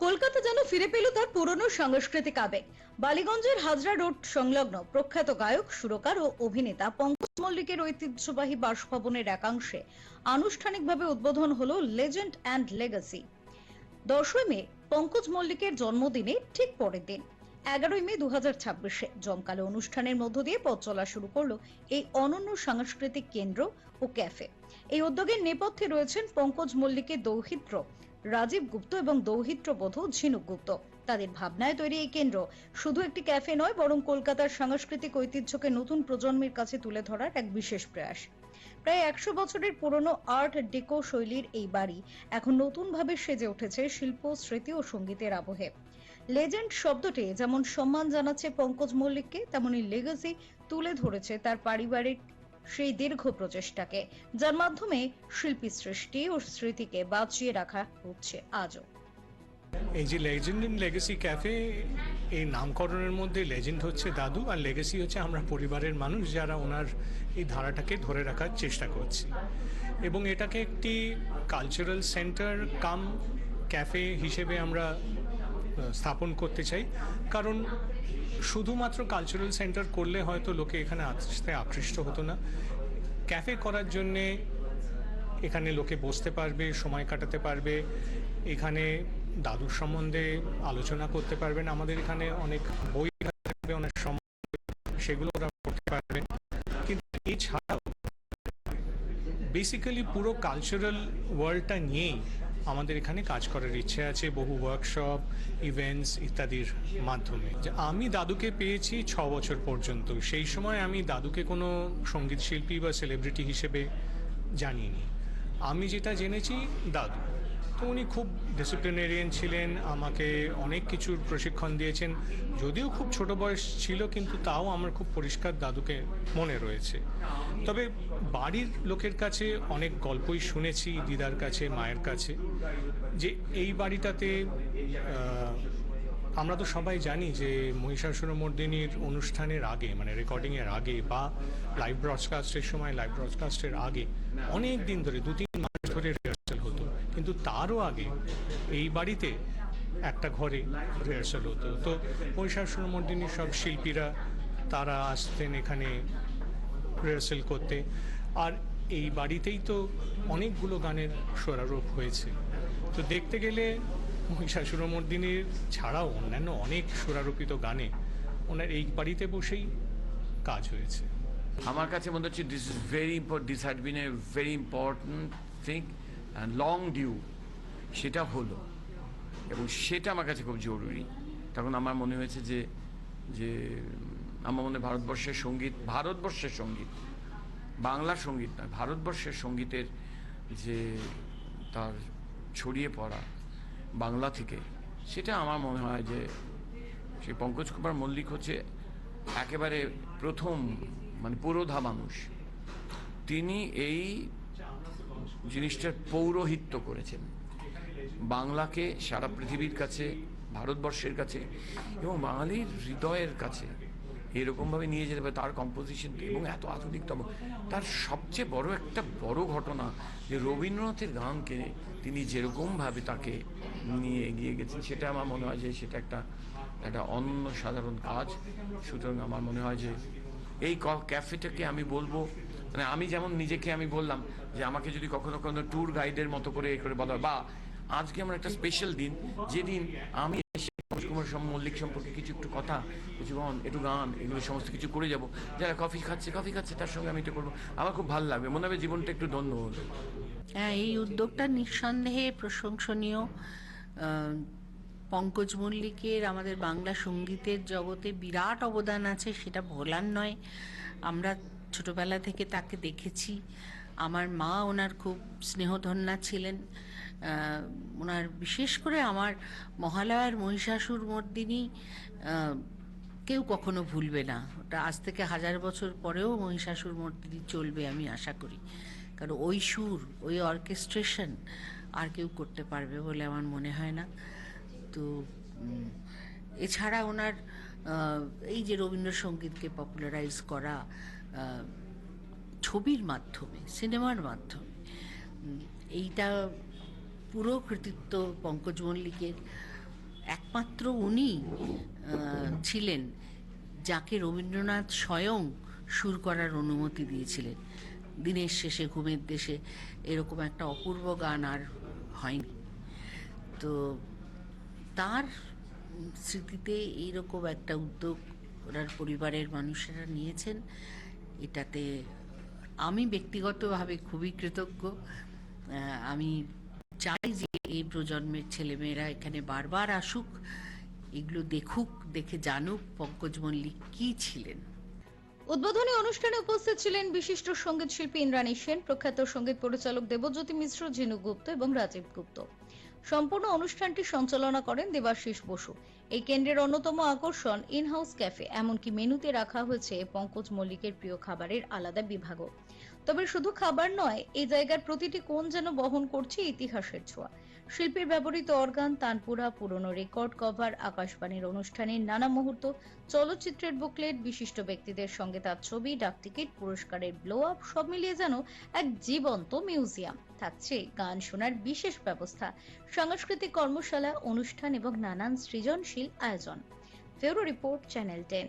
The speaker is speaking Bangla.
কলকাতা যেন ফিরে পেল তার পুরনো সাংস্কৃতিক আবেগ। বালিগঞ্জের হাজরা রোড সংলগ্ন প্রখ্যাত গায়ক, সুরকার ও অভিনেতা পঙ্কজ মল্লিকের ঐতিহ্যবাহী বাসভবনের একাংশে আনুষ্ঠানিকভাবে উদ্বোধন হলো লেজেন্ড অ্যান্ড লেগাসি। 10ই মে পঙ্কজ মল্লিকের জন্মদিনে ঠিক পরের দিন 11ই মে 2026 জমকালো অনুষ্ঠানের মধ্য দিয়ে পথ চলা শুরু করলো এই অনন্য সাংস্কৃতিক কেন্দ্র ও ক্যাফে। এই উদ্যোগের নেপথ্যে রয়েছেন পঙ্কজ মল্লিকের দৌহিত্র রাজীব গুপ্ত এবং দৌহিত্র বধূ ঝিনুক গুপ্ত। তাদের ভাবনায় তৈরি এই কেন্দ্র শুধু একটি ক্যাফে নয়, বরং কলকাতার সাংস্কৃতিক ঐতিহ্যকে নতুন প্রজন্মের কাছে তুলে ধরার এক বিশেষ প্রয়াস। প্রায় 100 বছরের পুরনো আর্ট ডেকো শৈলীর এই বাড়ি এখন নতুনভাবে সেজে উঠেছে শিল্প, স্মৃতি ও সঙ্গীতের আবহে। লেজেন্ড শব্দটি যেমন সম্মান জানাচ্ছে পঙ্কজ মল্লিককে, তেমনি লেগাসি তুলে ধরেছে তার পারিবারিক সেই দীর্ঘ প্রচেষ্টাকে, যার মাধ্যমে শিল্পী সৃষ্টি ও স্মৃতিকে বাঁচিয়ে রাখা হচ্ছে আজও। এই যে লেজেন্ড ইন লেগেসি ক্যাফে, এই নামকরণের মধ্যে লেজেন্ড হচ্ছে দাদু আর লেগেসি হচ্ছে আমরা পরিবারের মানুষ যারা ওনার এই ধারাটাকে ধরে রাখার চেষ্টা করছি, এবং এটাকে একটি কালচারাল সেন্টার কাম ক্যাফে হিসেবে আমরা স্থাপন করতে চাই। কারণ শুধুমাত্র কালচারাল সেন্টার করলে হয়তো লোকে এখানে আসতে আকৃষ্ট হতো না। ক্যাফে করার জন্যে এখানে লোকে বসতে পারবে, সময় কাটাতে পারবে, এখানে দাদুর সম্বন্ধে আলোচনা করতে পারবেন। আমাদের এখানে অনেক বই থাকবে, অনেক সময় সেগুলো ওরা পড়তে পারবে। কিন্তু এছাড়াও বেসিক্যালি পুরো কালচারাল ওয়ার্ল্ডটা নিয়েই আমাদের এখানে কাজ করার ইচ্ছে আছে, বহু ওয়ার্কশপ, ইভেন্টস ইত্যাদির মাধ্যমে। আমি দাদুকে পেয়েছি 6 বছর পর্যন্ত। সেই সময় আমি দাদুকে কোনো সঙ্গীত শিল্পী বা সেলিব্রিটি হিসেবে জানিনি। আমি যেটা জেনেছি দাদু তো উনি খুব ডিসিপ্লিনেরিয়ান ছিলেন, আমাকে অনেক কিছুর প্রশিক্ষণ দিয়েছেন। যদিও খুব ছোট বয়স ছিল, কিন্তু তাও আমার খুব পরিষ্কার দাদুকে মনে রয়েছে। তবে বাড়ির লোকের কাছে অনেক গল্পই শুনেছি, দিদার কাছে, মায়ের কাছে, যে এই বাড়িটাতে আমরা তো সবাই জানি যে মহিষাসুরমর্দিনীর অনুষ্ঠানের আগে, মানে রেকর্ডিংয়ের আগে বা লাইভ ব্রডকাস্টের সময়, লাইভ ব্রডকাস্টের আগে অনেক দিন ধরে 2-3 মাস ধরে রিহার্সাল হতো। কিন্তু তারও আগে এই বাড়িতে একটা ঘরে রিহার্সাল হতো। তো মহিষাসুরমর্দিনীর সব শিল্পীরা তারা আসতেন এখানে রিহার্সাল করতে। আর এই বাড়িতেই তো অনেকগুলো গানের স্বরারোপ হয়েছে। তো দেখতে গেলে মহিষাসুরমর্দিনীর ছাড়াও অন্যান্য অনেক সুরারোপিত গানে ওনার এই বাড়িতে বসেই কাজ হয়েছে। আমার কাছে মনে হচ্ছে this had been a very important thing and long due. সেটা হলো, এবং সেটা আমার কাছে খুব জরুরি। তখন আমার মনে হয়েছে যে আমার মনে ভারতবর্ষের সঙ্গীত, বাংলা সঙ্গীত নয়, ভারতবর্ষের সঙ্গীতের যে তার ছড়িয়ে পড়া বাংলা থেকে, সেটা আমার মনে হয় যে সেই পঙ্কজ কুমার মল্লিক হচ্ছে একেবারে প্রথম, মানে পুরোধা মানুষ। তিনি এই জিনিসটার পৌরোহিত্য করেছেন, বাংলাকে সারা পৃথিবীর কাছে, ভারতবর্ষের কাছে এবং বাঙালির হৃদয়ের কাছে এরকমভাবে নিয়ে যেতে পারে। তার কম্পোজিশন এবং এত আধুনিকতম, তার সবচেয়ে বড় ঘটনা যে রবীন্দ্রনাথের গানকে তিনি যেরকমভাবে তাকে নিয়ে এগিয়ে গেছেন, সেটা আমার মনে হয় যে সেটা একটা অন্য সাধারণ কাজ। সুতরাং আমার মনে হয় যে এই ক্যাফেটাকে আমি বলবো, মানে আমি যেমন নিজেকে আমি বললাম যে আমাকে যদি কখনো কোনো ট্যুর গাইডের মতো করে বলা হয়, বা আজকে আমার একটা স্পেশাল দিন, যেদিন আমি কুমার মল্লিক সম্পর্কে একটু কথা, একটু গান, এগুলো সমস্ত কিছু করে যাব। যারা কফি খাচ্ছে তার সঙ্গে আমি এটা করবো, আমার খুব ভালো লাগবে, মনে হবে জীবনটা একটু ধন্য হলো। হ্যাঁ, এই উদ্যোগটা নিঃসন্দেহে প্রশংসনীয়। পঙ্কজ মল্লিকের আমাদের বাংলা সঙ্গীতের জগতে বিরাট অবদান আছে, সেটা ভোলার নয়। আমরা ছোটবেলা থেকে তাকে দেখেছি। আমার মা ওনার খুব স্নেহধন্যা ছিলেন। ওনার বিশেষ করে আমার মহালয়ার মহিষাসুরমর্দিনী কেউ কখনো ভুলবে না। ওটা আজ থেকে 1000 বছর পরেও মহিষাসুরমর্দিনী চলবে, আমি আশা করি। কারণ ওই সুর, ওই অর্কেস্ট্রেশন আর কেউ করতে পারবে বলে আমার মনে হয় না। তো এছাড়া ওনার এই যে রবীন্দ্রসঙ্গীতকে পপুলারাইজ করা ছবির মাধ্যমে, সিনেমার মাধ্যমে, এইটা পুরো কৃতিত্ব পঙ্কজ মল্লিকের। একমাত্র উনি ছিলেন যাকে রবীন্দ্রনাথ স্বয়ং সুর করার অনুমতি দিয়েছিলেন। দিনের শেষে ঘুমের দেশে এরকম একটা অপূর্ব গান আর হয়নি। তো তার স্মৃতিতে এইরকম একটা উদ্যোগ ওনার পরিবারের মানুষেরা নিয়েছেন, এটাতে আমি ব্যক্তিগতভাবে খুবই কৃতজ্ঞ। আমি চাই যে এই প্রজন্মের ছেলেমেয়েরা এখানে বারবার আসুক, এগুলো দেখুক, দেখে জানুক পঙ্কজ মল্লিক কী ছিলেন। উদ্বোধনী অনুষ্ঠানে উপস্থিত ছিলেন বিশিষ্ট সঙ্গীত শিল্পী ইন্দ্রাণী সেন, প্রখ্যাত সঙ্গীত পরিচালক দেবজ্যোতি মিশ্র, ঝিনুক গুপ্ত এবং রাজীব গুপ্ত। সম্পূর্ণ অনুষ্ঠানটি সঞ্চালনা করেন দেবাশিস বসু। এই কেন্দ্রের অন্যতম আকর্ষণ ইনহাউস ক্যাফে, এমনকি মেনুতে রাখা হয়েছে পঙ্কজ মল্লিকের প্রিয় খাবারের আলাদা বিভাগও। তবে শুধু খাবার নয়, এই জায়গার প্রতিটি কোণ যেন বহন করছে ইতিহাসের ছোঁয়া। শিল্পীর ব্যবহৃত অর্গান, তানপুরা, পুরনো রেকর্ড কভার, আকাশবাণীর অনুষ্ঠানের নানা মুহূর্ত, চলচ্চিত্রের বুকলেট, বিশিষ্ট ব্যক্তিদের সঙ্গে তার ছবি, ডাকটিকিট, পুরস্কারের ব্লো আপ, সব মিলিয়ে যেন এক জীবন্ত মিউজিয়াম। থাকছে গান শোনার বিশেষ ব্যবস্থা, সাংস্কৃতিক কর্মশালা, অনুষ্ঠান এবং নানান সৃজনশীল আয়োজন। Bureau report, channel 10।